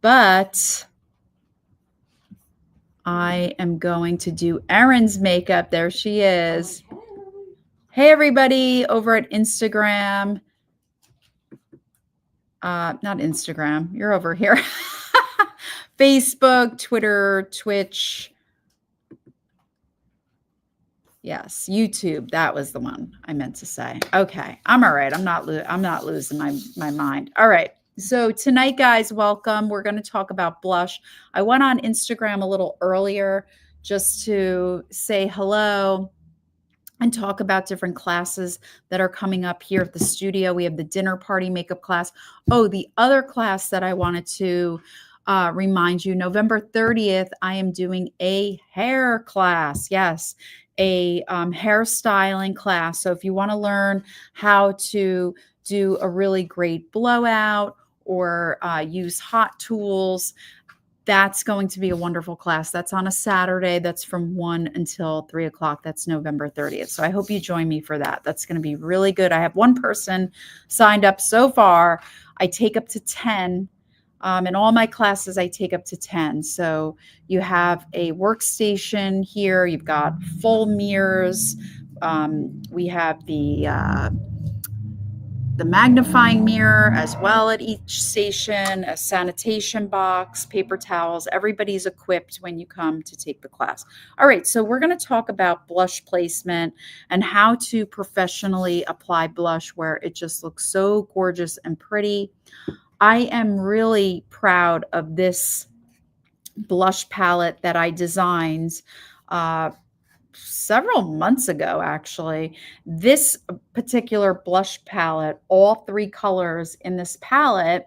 but I am going to do Erin's makeup. There she is. Hey, everybody over at Instagram. Not Instagram. You're over here. Facebook, Twitter, Twitch. Yes, YouTube. That was the one I meant to say. Okay, I'm all right. I'm not losing my mind. All right. So tonight, guys, welcome. We're going to talk about blush. I went on Instagram a little earlier just to say hello and talk about different classes that are coming up here at the studio. We have the dinner party makeup class. Oh, the other class that I wanted to remind you, November 30th, I am doing a hair class. Yes, a hairstyling class. So if you want to learn how to do a really great blowout or use hot tools, that's going to be a wonderful class. That's on a Saturday. That's from 1 until 3 o'clock. That's November 30th. So I hope you join me for that. That's going to be really good. I have one person signed up so far. I take up to 10. In all my classes, I take up to 10. So you have a workstation here. You've got full mirrors. We have the magnifying mirror as well at each station, a sanitation box, paper towels. Everybody's equipped when you come to take the class. All right, so we're going to talk about blush placement and how to professionally apply blush where it just looks so gorgeous and pretty. I am really proud of this blush palette that I designed several months ago, actually. This particular blush palette, all 3 colors in this palette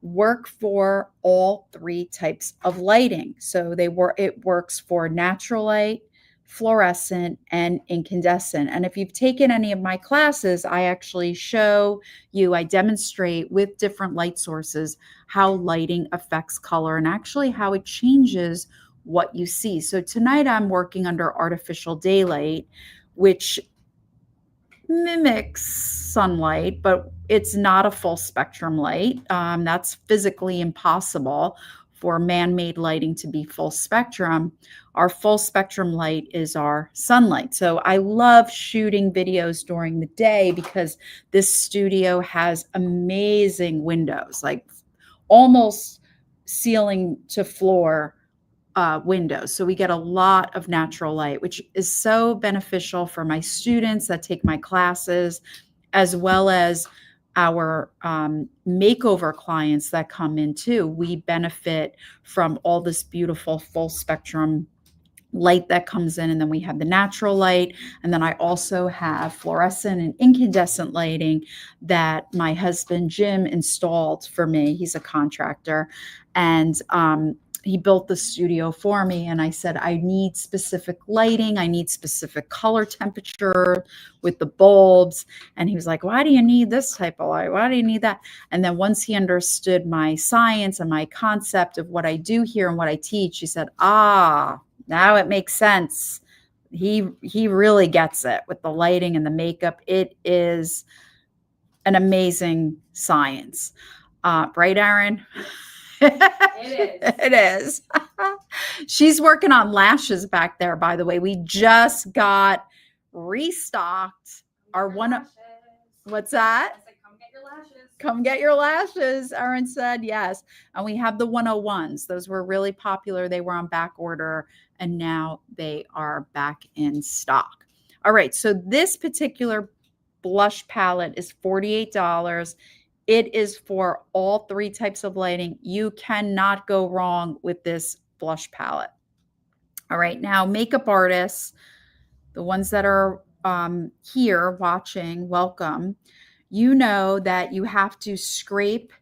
work for all 3 types of lighting. So it works for natural light, fluorescent, and incandescent. And if you've taken any of my classes, I actually I demonstrate with different light sources how lighting affects color and actually how it changes what you see. So tonight I'm working under artificial daylight, which mimics sunlight, but it's not a full spectrum light. That's physically impossible for man-made lighting to be full spectrum. Our full spectrum light is our sunlight. So I love shooting videos during the day because this studio has amazing windows, like almost ceiling to floor windows. So we get a lot of natural light, which is so beneficial for my students that take my classes, as well as our makeover clients that come in too. We benefit from all this beautiful full spectrum light that comes in, and then we have the natural light, and then I also have fluorescent and incandescent lighting that my husband Jim installed for me. He's a contractor, and he built the studio for me, and I said, I need specific lighting. I need specific color temperature with the bulbs. And he was like, why do you need this type of light? Why do you need that? And then once he understood my science and my concept of what I do here and what I teach, he said, now it makes sense. He really gets it with the lighting and the makeup. It is an amazing science. Right, Erin? It is. She's working on lashes back there, by the way. We just got restocked our one. What's that? Come get your lashes. Come get your lashes, Erin said. Yes. And we have the 101s. Those were really popular. They were on back order, and now they are back in stock. All right. So this particular blush palette is $48. It is for all 3 types of lighting. You cannot go wrong with this blush palette. All right, now makeup artists, the ones that are here watching, welcome. You know that you have to scrape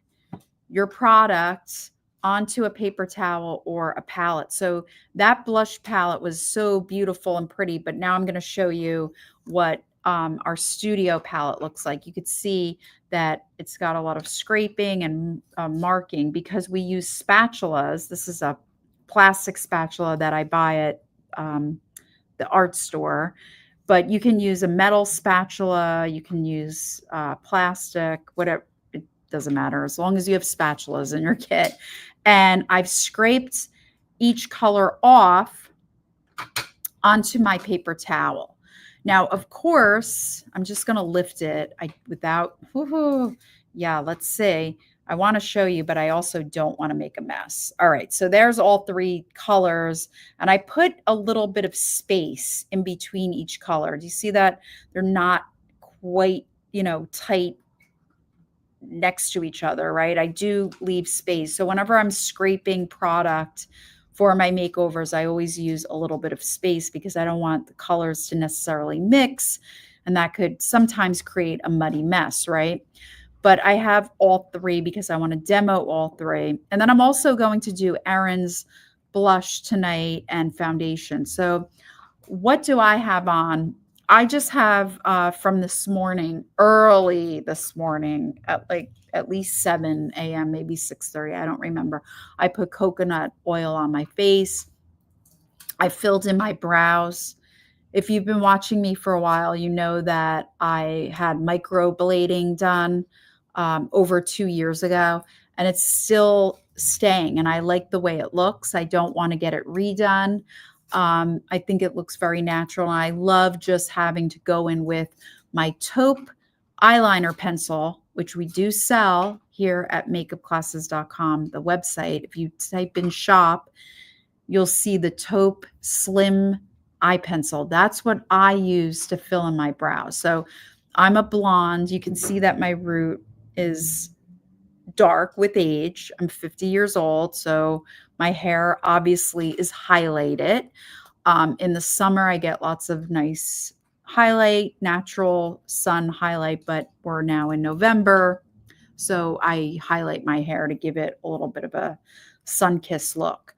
your product onto a paper towel or a palette. So that blush palette was so beautiful and pretty, but now I'm going to show you what our studio palette looks like. You could see that it's got a lot of scraping and marking because we use spatulas. This is a plastic spatula that I buy at the art store, but you can use a metal spatula. You can use plastic, whatever. It doesn't matter as long as you have spatulas in your kit. and I've scraped each color off onto my paper towel. Now, of course, I'm just going to lift it without, yeah, let's see. I want to show you, but I also don't want to make a mess. All right, so there's all three colors, and I put a little bit of space in between each color. Do you see that? They're not quite, tight next to each other, right? I do leave space. So whenever I'm scraping product for my makeovers, I always use a little bit of space because I don't want the colors to necessarily mix, and that could sometimes create a muddy mess, right? But I have all three because I want to demo all three. And then I'm also going to do Erin's blush tonight and foundation. So what do I have on? I just have from this morning, early this morning, at least 7 a.m., maybe 6:30. I don't remember. I put coconut oil on my face. I filled in my brows. If you've been watching me for a while, you know that I had microblading done over 2 years ago, and it's still staying, and I like the way it looks. I don't want to get it redone. I think it looks very natural, and I love just having to go in with my taupe eyeliner pencil, which we do sell here at MakeupClasses.com, the website. If you type in shop, you'll see the taupe slim eye pencil. That's what I use to fill in my brows. So I'm a blonde. You can see that my root is dark with age. I'm 50 years old, so my hair obviously is highlighted. In the summer, I get lots of nice highlight, natural sun highlight, but we're now in November, so I highlight my hair to give it a little bit of a sun-kissed look.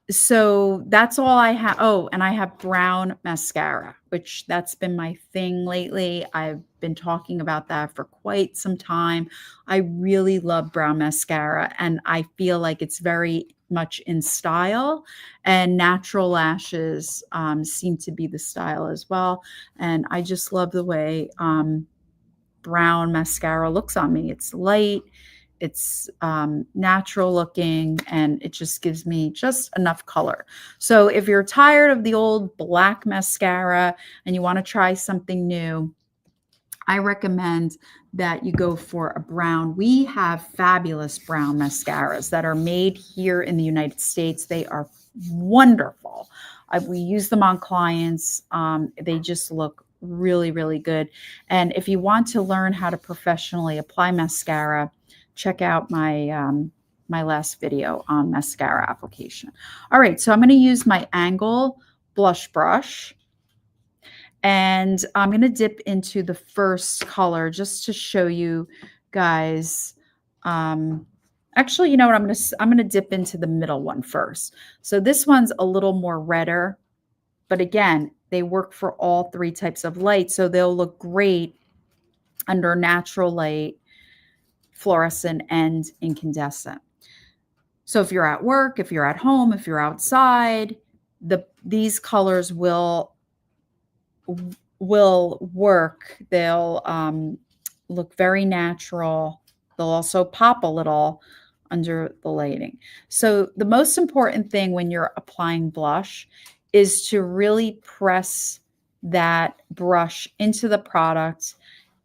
So that's all I have. Oh, and I have brown mascara, which that's been my thing lately. I've been talking about that for quite some time. I really love brown mascara, and I feel like it's very much in style, and natural lashes seem to be the style as well. And I just love the way brown mascara looks on me. It's light, it's natural looking, and it just gives me just enough color. So if you're tired of the old black mascara and you want to try something new, I recommend that you go for a brown. We have fabulous brown mascaras that are made here in the United States. They are wonderful. We use them on clients. They just look really, really good. And if you want to learn how to professionally apply mascara, check out my last video on mascara application. All right, so I'm going to use my Angle blush brush, and I'm going to dip into the first color just to show you guys. Actually, you know what? I'm going to dip into the middle one first. So this one's a little more redder, but again, they work for all three types of light, so they'll look great under natural light, fluorescent, and incandescent. So if you're at work, if you're at home, if you're outside, these colors will work. They'll look very natural. They'll also pop a little under the lighting. So the most important thing when you're applying blush is to really press that brush into the product.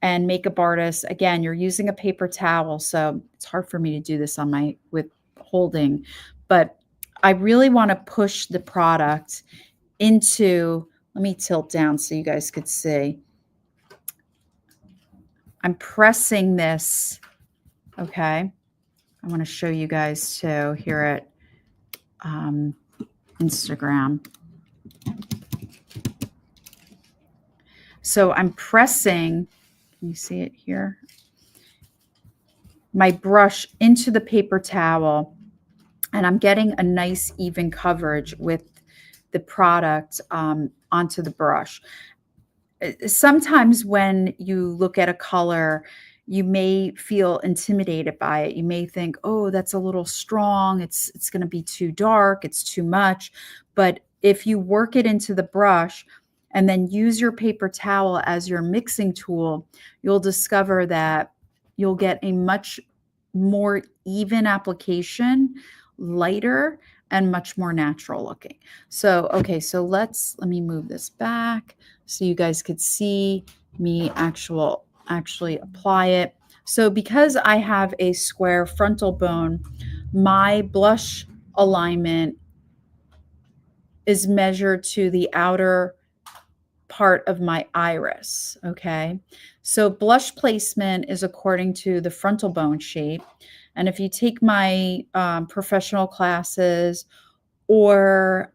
And makeup artists, again, you're using a paper towel, so it's hard for me to do this with holding, but I really want to push the product into, let me tilt down so you guys could see. I'm pressing this, okay? I want to show you guys too here at Instagram. So I'm pressing, can you see it here? My brush into the paper towel, and I'm getting a nice even coverage with the product onto the brush. Sometimes when you look at a color, you may feel intimidated by it. You may think, oh, that's a little strong. It's going to be too dark. It's too much. But if you work it into the brush and then use your paper towel as your mixing tool, you'll discover that you'll get a much more even application, lighter, and much more natural looking. So, okay, so let me move this back so you guys could see me actually apply it. So because I have a square frontal bone, my blush alignment is measured to the outer part of my iris, okay? So blush placement is according to the frontal bone shape. And if you take my professional classes, or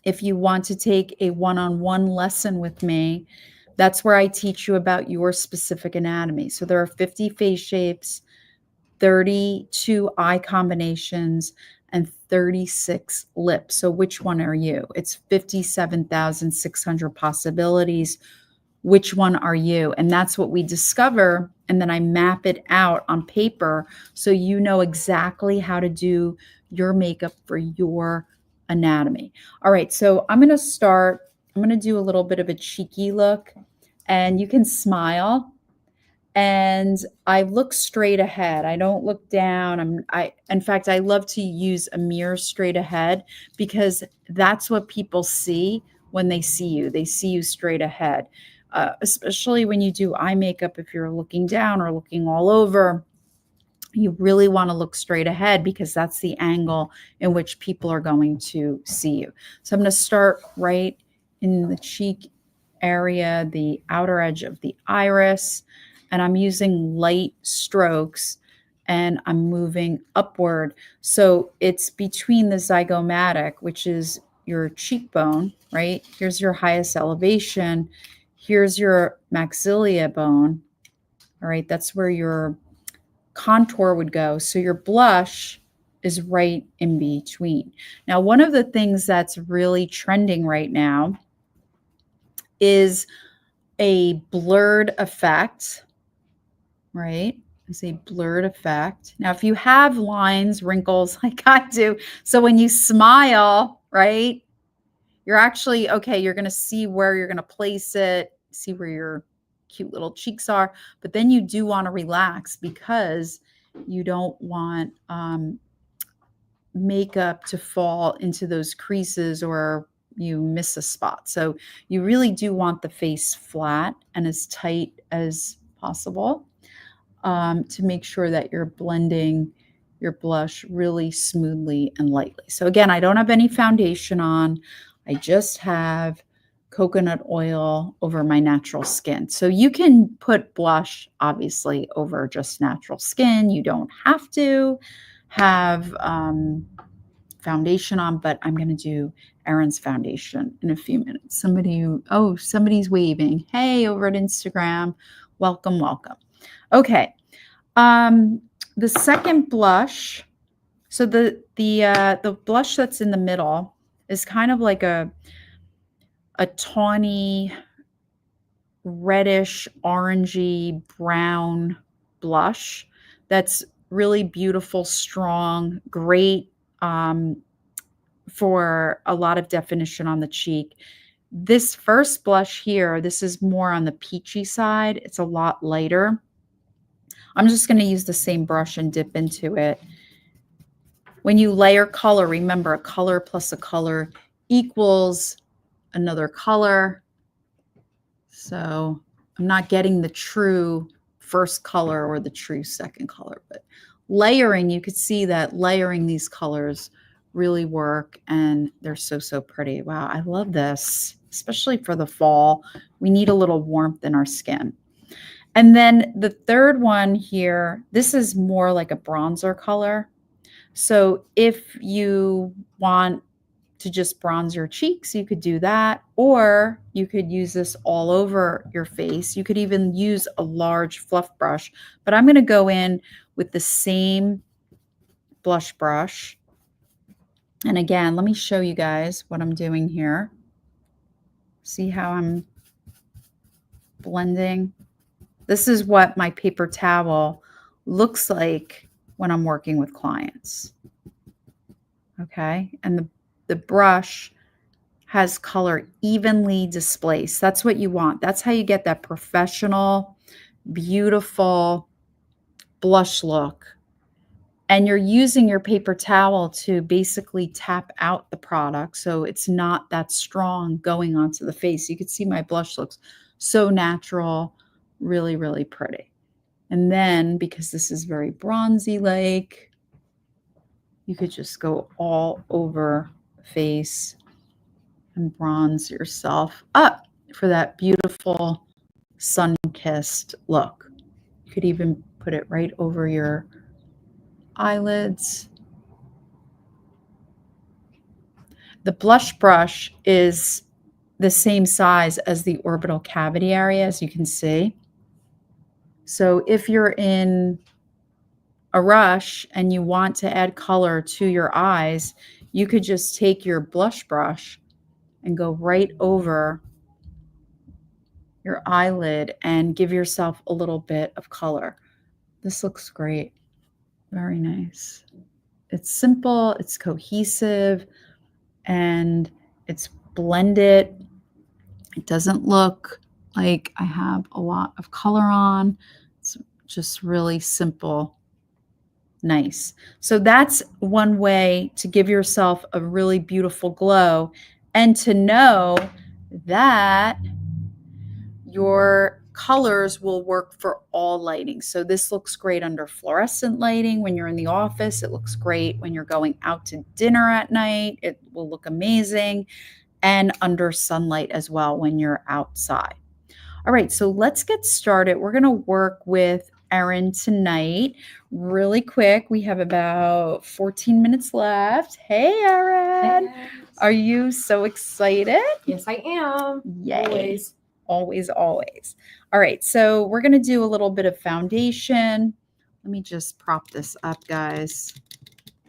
if you want to take a one-on-one lesson with me, that's where I teach you about your specific anatomy. So there are 50 face shapes, 32 eye combinations, and 36 lips. So which one are you? It's 57,600 possibilities. Which one are you? And that's what we discover. And then I map it out on paper so you know exactly how to do your makeup for your anatomy. All right, so I'm going to do a little bit of a cheeky look, and you can smile. And I look straight ahead. I don't look down. In fact, I love to use a mirror straight ahead because that's what people see when they see you. They see you straight ahead. Especially when you do eye makeup, if you're looking down or looking all over, you really want to look straight ahead because that's the angle in which people are going to see you. So I'm going to start right in the cheek area, the outer edge of the iris, and I'm using light strokes and I'm moving upward. So it's between the zygomatic, which is your cheekbone, right? Here's your highest elevation. Here's your maxilla bone. All right, that's where your contour would go. So your blush is right in between. Now, one of the things that's really trending right now is a blurred effect, right? It's a blurred effect. Now, if you have lines, wrinkles like I do, so when you smile, right, you're actually, okay, you're going to see where you're going to place it, see where your cute little cheeks are, but then you do want to relax because you don't want makeup to fall into those creases or you miss a spot. So you really do want the face flat and as tight as possible to make sure that you're blending your blush really smoothly and lightly. So again, I don't have any foundation on. I just have coconut oil over my natural skin. So you can put blush obviously over just natural skin. You don't have to have foundation on, but I'm going to do Erin's foundation in a few minutes. Somebody's waving. Hey, over at Instagram. Welcome, welcome. Okay. The second blush, so the blush that's in the middle is kind of like a tawny, reddish, orangey, brown blush that's really beautiful, strong, great for a lot of definition on the cheek. This first blush here, this is more on the peachy side. It's a lot lighter. I'm just going to use the same brush and dip into it. When you layer color, remember a color plus a color equals another color. So I'm not getting the true first color or the true second color, but layering, you could see that layering these colors really work and they're so, so pretty. Wow, I love this, especially for the fall. We need a little warmth in our skin. And then the third one here, this is more like a bronzer color. So if you want to just bronze your cheeks, you could do that, or you could use this all over your face. You could even use a large fluff brush, but I'm going to go in with the same blush brush. And again, let me show you guys what I'm doing here. See how I'm blending? This is what my paper towel looks like when I'm working with clients. Okay, and the brush has color evenly displaced. That's what you want. That's how you get that professional, beautiful blush look, and you're using your paper towel to basically tap out the product so it's not that strong going onto the face. You can see my blush looks so natural, really, really pretty. And then because this is very bronzy like, you could just go all over the face and bronze yourself up for that beautiful sun-kissed look. You could even put it right over your eyelids. The blush brush is the same size as the orbital cavity area, as you can see. So if you're in a rush and you want to add color to your eyes, you could just take your blush brush and go right over your eyelid and give yourself a little bit of color. This looks great. Very nice. It's simple, it's cohesive, and it's blended. It doesn't look like I have a lot of color on. It's just really simple, nice. So that's one way to give yourself a really beautiful glow and to know that your colors will work for all lighting. So this looks great under fluorescent lighting when you're in the office. It looks great when you're going out to dinner at night. It will look amazing. And under sunlight as well when you're outside. All right, so let's get started. We're going to work with Erin tonight really quick. We have about 14 minutes left. Hey, Erin. Hey, are you so excited? Yes, I am. Yay. Always. All right, so we're going to do a little bit of foundation. Let me just prop this up, guys.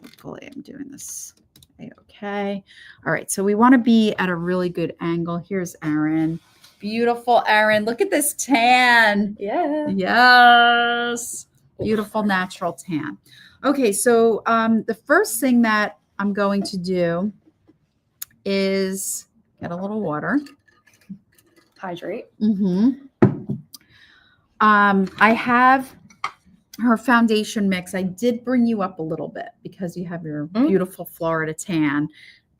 Hopefully I'm doing this okay. All right, so we want to be at a really good angle. Here's Erin. Beautiful, Erin. Look at this tan. Yeah. Yes. Beautiful natural tan. Okay, so the first thing that I'm going to do is get a little water. Hydrate. I have her foundation mix. I did bring you up a little bit because you have your beautiful Florida tan.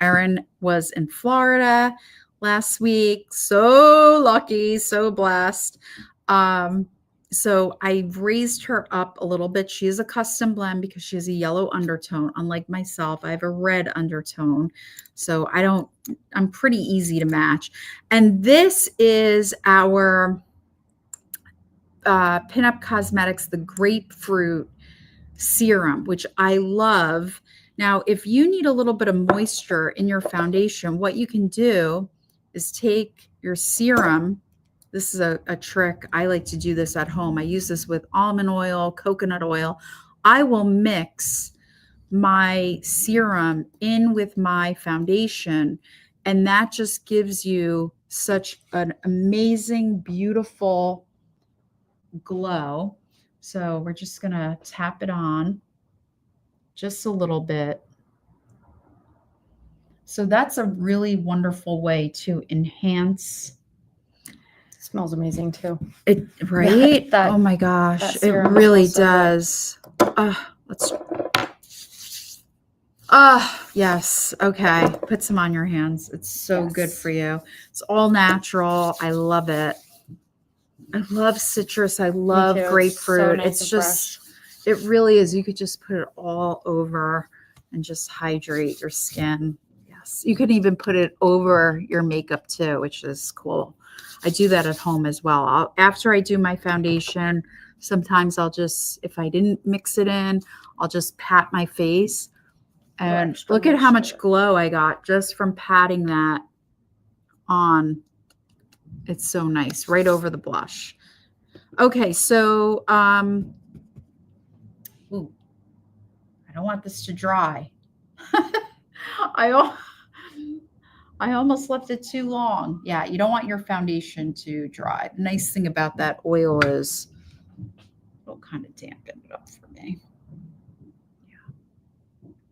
Erin was in Florida last week. So lucky, so blessed. So I raised her up a little bit. She is a custom blend because she has a yellow undertone. Unlike myself, I have a red undertone. So I'm pretty easy to match. And this is our Pinup Cosmetics, the grapefruit serum, which I love. Now, if you need a little bit of moisture in your foundation, what you can do is take your serum. This is a trick. I like to do this at home. I use this with almond oil, coconut oil. I will mix my serum in with my foundation, and that just gives you such an amazing, beautiful glow. So we're just going to tap it on just a little bit. So that's a really wonderful way to enhance. It smells amazing too. Right? Oh my gosh, it really does. Yes. Okay. Put some on your hands. It's so good for you. It's all natural. I love it. I love citrus. I love grapefruit. It's just, it really is. You could just put it all over and just hydrate your skin. Yes. You could even put it over your makeup too, which is cool. I do that at home as well. After I do my foundation, sometimes I'll just, if I didn't mix it in, I'll just pat my face. And look at how much glow I got just from patting that on. It's so nice, right over the blush. Okay, so ooh, I don't want this to dry. I almost left it too long. Yeah, you don't want your foundation to dry. The nice thing about that oil is it'll kind of dampen it up for me. Yeah,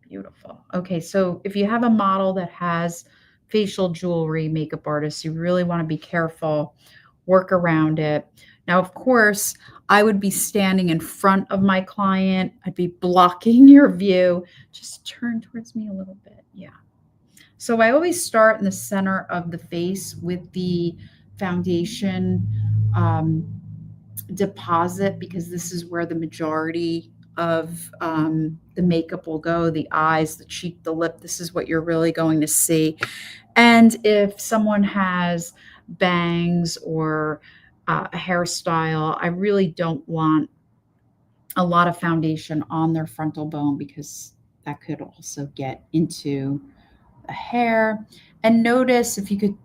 beautiful. Okay, so if you have a model that has facial jewelry, makeup artists, you really want to be careful work around it. Now, of course, I would be standing in front of my client. I'd be blocking your view. Just turn towards me a little bit. Yeah. So I always start in the center of the face with the foundation deposit, because this is where the majority of the makeup will go, the eyes, the cheek, the lip. This is what you're really going to see. And if someone has bangs or a hairstyle, I really don't want a lot of foundation on their frontal bone, because that could also get into the hair. And notice, if you could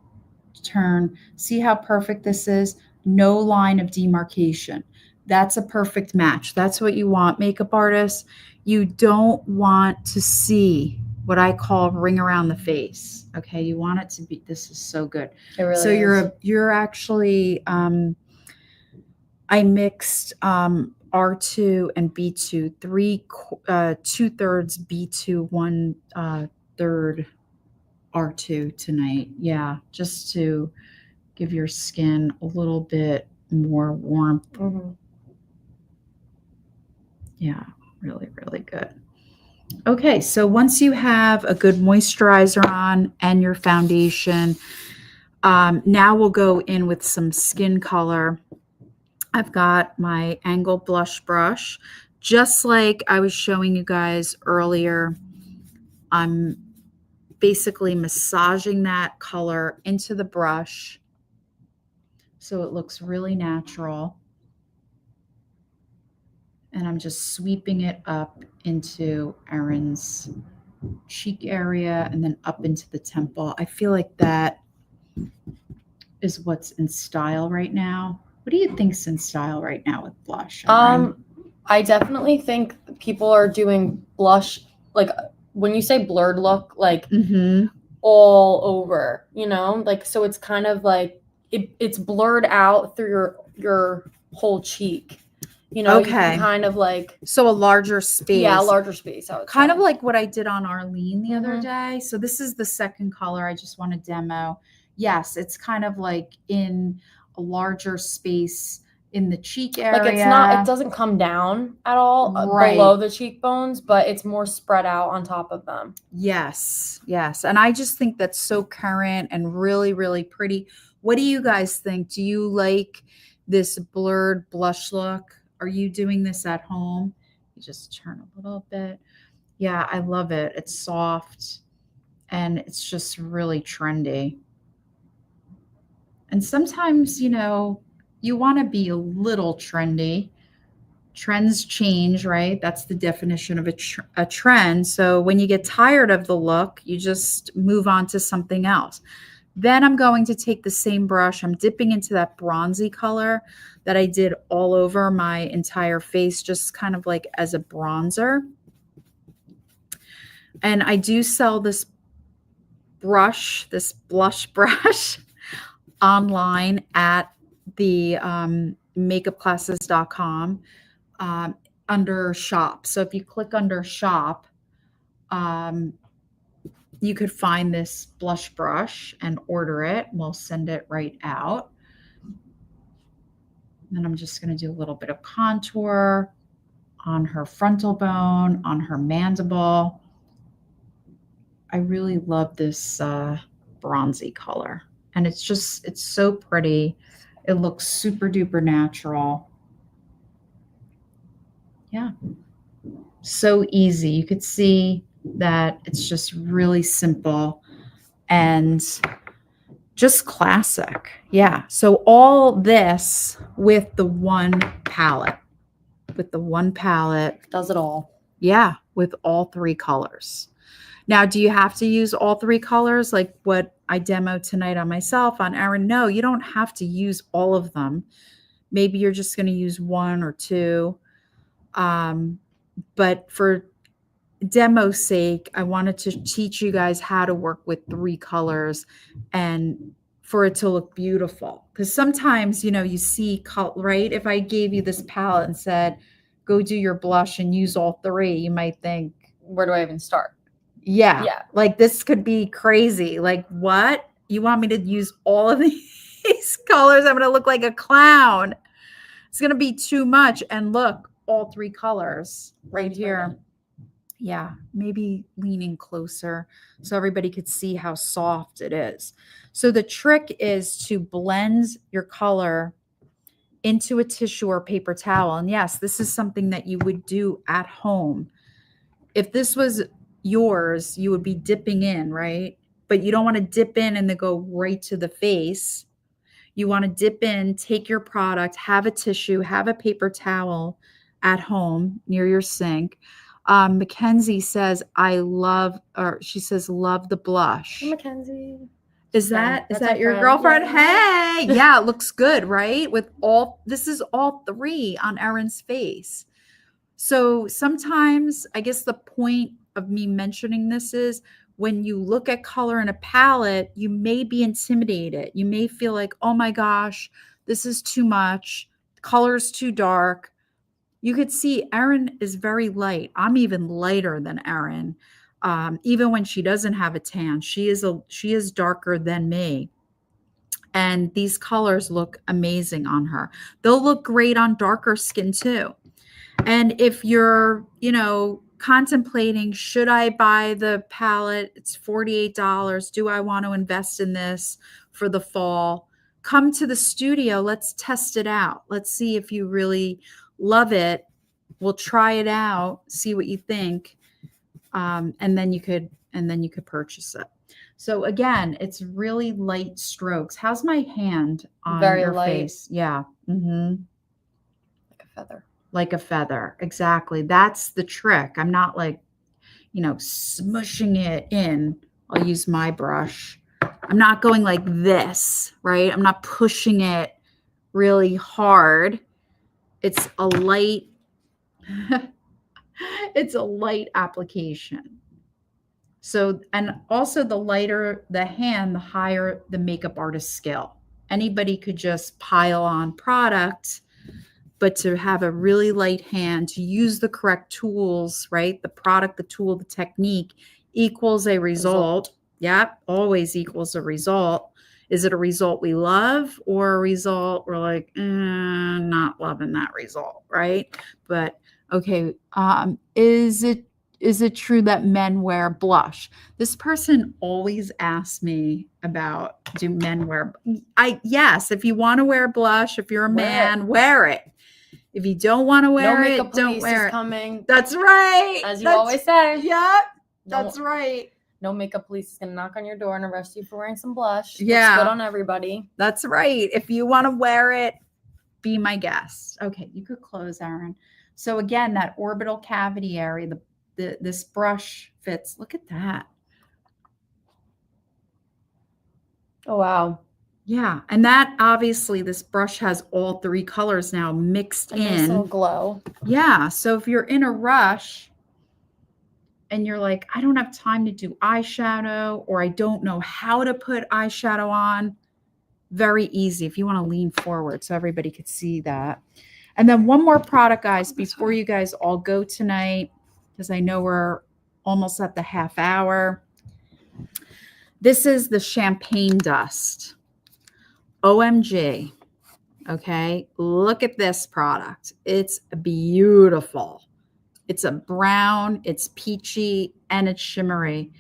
turn, see how perfect this is? No line of demarcation. That's a perfect match. That's what you want, makeup artists. You don't want to see what I call ring around the face. Okay, you want it to be. This is so good. It really So is. you're actually. I mixed R2 and B2, 2/3 B2, 1/3 R2 tonight. Yeah, just to give your skin a little bit more warmth. Mhm. Yeah, really, really good. Okay, so once you have a good moisturizer on and your foundation, now we'll go in with some skin color. I've got my angle blush brush, just like I was showing you guys earlier. I'm basically massaging that color into the brush so it looks really natural. And I'm just sweeping it up into Erin's cheek area and then up into the temple. I feel like that is what's in style right now. What do you think's in style right now with blush, Erin? I definitely think people are doing blush, like when you say blurred look, like all over, like, so it's kind of like it's blurred out through your whole cheek. You Okay. can kind of like, So a larger space. yeah, a larger space. I would Kind say. of like what I did on Arlene the other Mhm. day. So this is the second color I just want to demo. Yes, it's kind of like in a larger space in the cheek area. Like it doesn't come down at all Right. below the cheekbones, but it's more spread out on top of them. Yes, yes. And I just think that's so current and really, really pretty. What do you guys think? Do you like this blurred blush look? Are you doing this at home? You just turn a little bit. Yeah, I love it. It's soft and it's just really trendy. And sometimes, you want to be a little trendy. Trends change, right? That's the definition of a trend. So when you get tired of the look, you just move on to something else. Then I'm going to take the same brush. I'm dipping into that bronzy color that I did all over my entire face, just kind of like as a bronzer. And I do sell this brush, this blush brush online at the MakeupClasses.com under shop. So if you click under shop, you could find this blush brush and order it. We'll send it right out. And then I'm just going to do a little bit of contour on her frontal bone, on her mandible. I really love this bronzy color. And it's so pretty. It looks super duper natural. Yeah. So easy. You could see that it's just really simple and just classic. Yeah. So all this with the one palette. Does it all. Yeah, with all three colors. Now, do you have to use all three colors like what I demoed tonight on myself, on Erin? No, you don't have to use all of them. Maybe you're just going to use one or two. But for demo's sake, I wanted to teach you guys how to work with three colors and for it to look beautiful. Because sometimes, you see color, right? If I gave you this palette and said, go do your blush and use all three, you might think, where do I even start? Yeah. Yeah. Like this could be crazy. Like, what? You want me to use all of these? these colors. I'm going to look like a clown. It's going to be too much. And look, all 3 colors right here. Yeah, maybe leaning closer so everybody could see how soft it is. So the trick is to blend your color into a tissue or paper towel. And yes, this is something that you would do at home. If this was yours, you would be dipping in, right? But you don't want to dip in and then go right to the face. You want to dip in, take your product, have a tissue, have a paper towel at home near your sink. Mackenzie says, she says, love the blush. Hey, Mackenzie. Is that your girlfriend? Yeah. Hey, yeah, it looks good, right? This is all 3 on Erin's face. So sometimes I guess the point of me mentioning this is when you look at color in a palette, you may be intimidated. You may feel like, oh my gosh, this is too much. Color's too dark. You could see Erin is very light. I'm even lighter than Erin. Even when she doesn't have a tan, she is darker than me. And these colors look amazing on her. They'll look great on darker skin too. And if you're, contemplating, should I buy the palette? It's $48. Do I want to invest in this for the fall? Come to the studio. Let's test it out. Let's see if you really love it. We'll try it out, see what you think. And then you could purchase it. So again, it's really light strokes. How's my hand on your face? Yeah. Mm-hmm. Like a feather. Like a feather. Exactly. That's the trick. I'm not like, smushing it in. I'll use my brush. I'm not going like this, right? I'm not pushing it really hard. It's a light, it's a light application. So, and also the lighter the hand, the higher the makeup artist skill. Anybody could just pile on product, but to have a really light hand, to use the correct tools, right? The product, the tool, the technique equals a result. Yep, always equals a result. Is it a result we love or a result we're like, not loving that result, right? But okay, is it true that men wear blush? This person always asks me about, do men wear? Yes, if you want to wear blush, if you're a man, wear it. If you don't want to wear it, don't wear it. Coming. That's right. As you always say. Yeah, that's right. No makeup police is going to knock on your door and arrest you for wearing some blush. Yeah. Looks good on everybody. That's right. If you want to wear it, be my guest. Okay, you could close, Erin. So again, that orbital cavity area, this brush fits. Look at that. Oh, wow. Yeah. And that obviously this brush has all 3 colors now mixed in. Nice little glow. Yeah. So if you're in a rush and you're like, I don't have time to do eyeshadow, or I don't know how to put eyeshadow on, very easy if you want to lean forward so everybody could see that. And then one more product, guys, before you guys all go tonight, because I know we're almost at the half hour. This is the champagne dust. OMG. Okay. Look at this product. It's beautiful. It's a brown, it's peachy, and it's shimmery.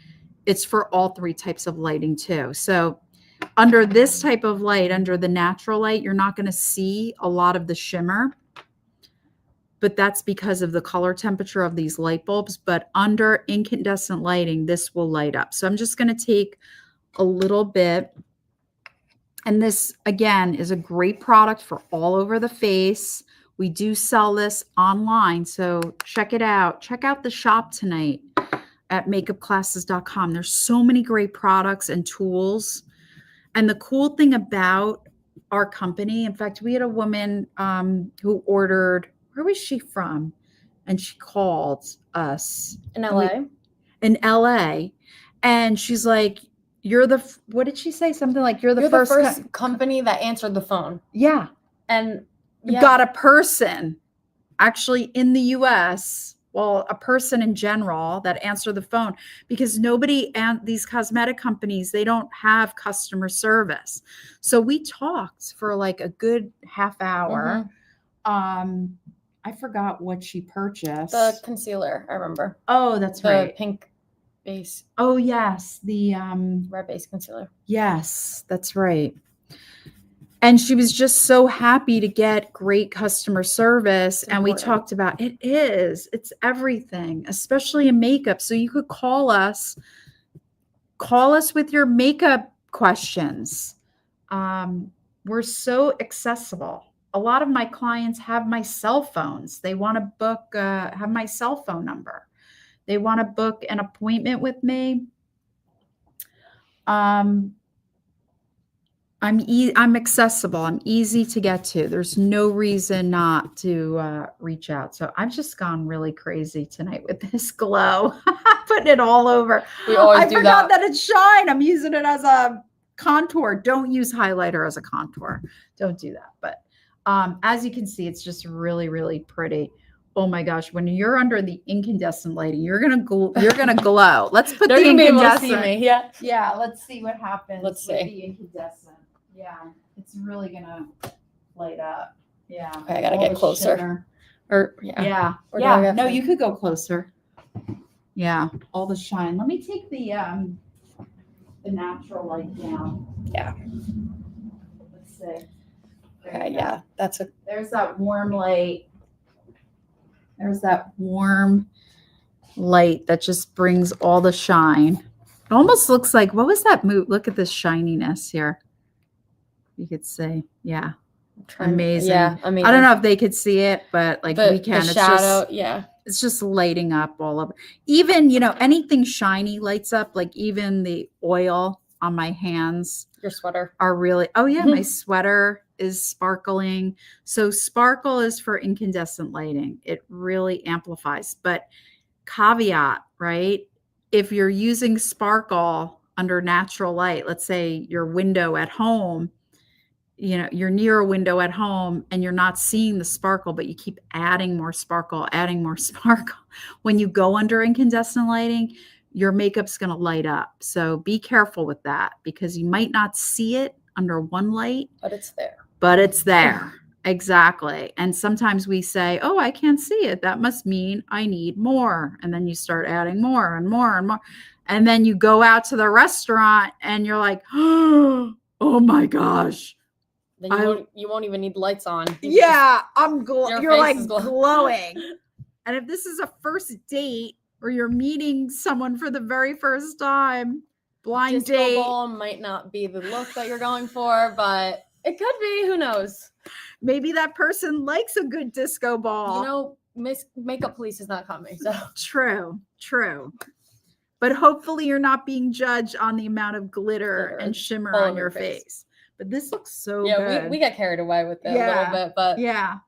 It's for all 3 types of lighting too. So under this type of light, under the natural light, you're not going to see a lot of the shimmer, but that's because of the color temperature of these light bulbs. But under incandescent lighting, this will light up. So I'm just going to take a little bit. And this, again, is a great product for all over the face. We do sell this online, so check it out. Check out the shop tonight at MakeupClasses.com. There's so many great products and tools. And the cool thing about our company, in fact, we had a woman who ordered, where was she from? And she called us. In LA? In LA. And she's like, what did she say? Something like, you're the first company that answered the phone. Yeah. And got a person actually in the US Well, a person in general that answer the phone, because nobody, and these cosmetic companies, they don't have customer service. So we talked for like a good half hour. I forgot what she purchased. The concealer, I remember. Oh, that's The right. pink base. Oh, yes. The red base concealer. Yes, that's right. And she was just so happy to get great customer service. And we talked about it's everything, especially in makeup. So you could call us with your makeup questions. We're so accessible. A lot of my clients have my cell phones. They want to book, have my cell phone number. They want to book an appointment with me. I'm accessible. I'm easy to get to. There's no reason not to reach out. So I've just gone really crazy tonight with this glow, putting it all over. We always do forgot that it's shine. I'm using it as a contour. Don't use highlighter as a contour. Don't do that. But as you can see, it's just really, really pretty. Oh my gosh! When you're under the incandescent lighting, you're gonna glow. Let's put the incandescent. See me. Yeah. Yeah. Let's see what happens. Let's see. With the incandescent. Yeah, it's really gonna light up. Yeah. Okay, I gotta get closer. Shimmer. Yeah. No, you could go closer. Yeah, all the shine. Let me take the natural light down. Yeah. Let's see. Okay. Yeah, There's that warm light. There's that warm light that just brings all the shine. It almost looks like, what was that move? Look at this shininess here. You could say, yeah, amazing. Yeah, amazing. I don't know if they could see it, but like we can. The shadow, yeah. It's just lighting up all over. Even, anything shiny lights up, like even the oil on my hands. Your sweater. Are really, oh yeah, my sweater is sparkling. So sparkle is for incandescent lighting. It really amplifies. But caveat, right? If you're using sparkle under natural light, let's say your window at home, you're near a window at home and you're not seeing the sparkle, but you keep adding more sparkle. When you go under incandescent lighting, your makeup's going to light up. So be careful with that, because you might not see it under one light. But it's there. Exactly. And sometimes we say, oh, I can't see it. That must mean I need more. And then you start adding more and more and more. And then you go out to the restaurant and you're like, oh my gosh. Then you won't even need lights on. You're like glowing. And if this is a first date or you're meeting someone for the very first time, blind disco date ball might not be the look that you're going for, but it could be. Who knows? Maybe that person likes a good disco ball. Makeup police is not coming. So True. But hopefully you're not being judged on the amount of glitter and shimmer on your face. But this looks so good. Yeah, we got carried away with it a little bit, but yeah.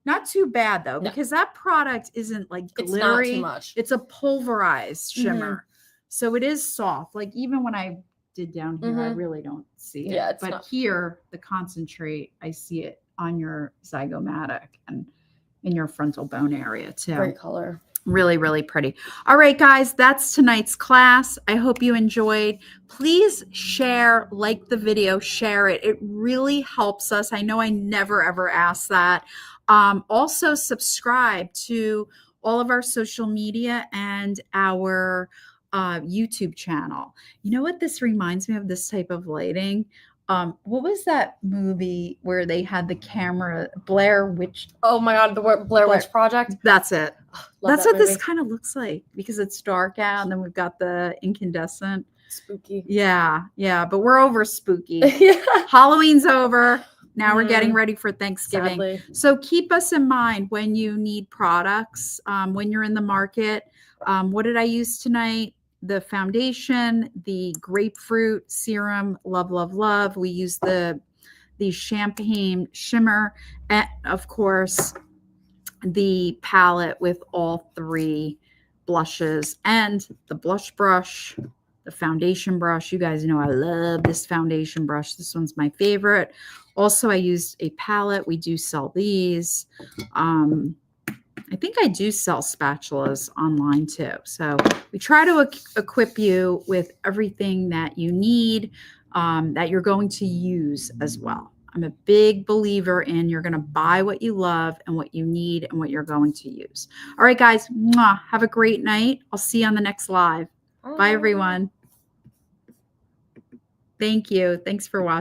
Not too bad though, because that product isn't like glittery. It's not too much. It's a pulverized shimmer. So it is soft. Like even when I did down here, I really don't see it. Yeah, but here, the concentrate, I see it on your zygomatic and in your frontal bone area too. Great color. Really, really pretty. All right, guys, that's tonight's class. I hope you enjoyed. Please share, like the video, share it. It really helps us. I know I never, ever ask that. Also, subscribe to all of our social media and our YouTube channel. You know what this reminds me of, this type of lighting? What was that movie where they had the camera, Blair Witch? Oh my God, the Blair Witch Project. That's it. That's what movie. This kind of looks like, because it's dark out and then we've got the incandescent. Spooky. Yeah. But we're over spooky. Yeah. Halloween's over. Now we're getting ready for Thanksgiving. Sadly. So keep us in mind when you need products, when you're in the market. What did I use tonight? The foundation, the grapefruit serum, love. We use the champagne shimmer, and of course the palette with all three blushes and the blush brush, the foundation brush. You guys know I love this foundation brush. This one's my favorite. Also, I used a palette. We do sell these. I think I do sell spatulas online too. So we try to equip you with everything that you need, that you're going to use as well. I'm a big believer in you're going to buy what you love and what you need and what you're going to use. All right, guys, mwah, have a great night. I'll see you on the next live. Bye, everyone. Thank you. Thanks for watching.